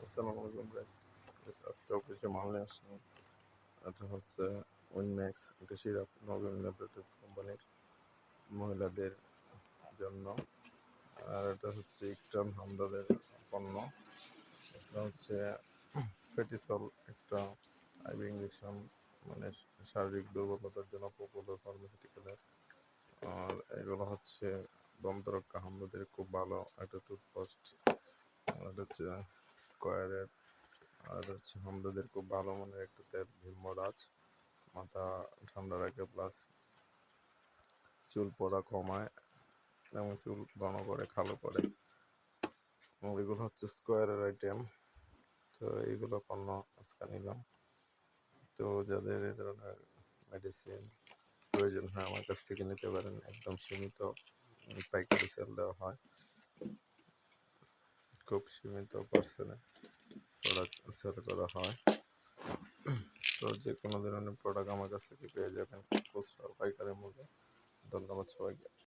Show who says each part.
Speaker 1: আসসালামু আলাইকুম গাইস। আজকে অফিসে মাল নিয়ে আসলাম। এটা হচ্ছে উইনম্যাক্স, এটা সিরাপ নবীন ল্যাবরেটরিজ কোম্পানির মহিলাদের জন্য। আর এটা হচ্ছে ইকটান হামদাদের পণ্য। এটা হচ্ছে ফেটিসল, একটা আইভি ইঞ্জেকশন, মানে শারীরিক দুর্বলতার জন্য পপুলার ফার্মাসিউটিক্যালের। আর এগুলো হচ্ছে দন্তরক্ষা হামদাদের খুব ভালো একটা টুথপেস্ট। আর হচ্ছে স্কোয়ারের। আর হচ্ছে হামদাদের খুব ভালো মানের একটা তেল ভীমরাজ, মাথা ঠান্ডা রাখে, প্লাস চুল পড়া কমায় এবং চুল ঘন করে, কালো করে। এবং এগুলো হচ্ছে স্কোয়ারের আইটেম। তো এইগুলো পণ্য আজকে নিলাম। তো যাদের এই ধরনের মেডিসিন প্রয়োজন হয় আমার কাছ থেকে নিতে পারেন। একদম সীমিত পাইকারি সেল দেওয়া হয়, খুব সীমিত পার্সেন্টে প্রোডাক্ট সেল করা হয়। তো যে কোনো ধরনের প্রোডাক্ট আমার কাছ থেকে পেয়ে যাবেন খুচরা পাইকারি মূল্যে। ধন্যবাদ সবাইকে।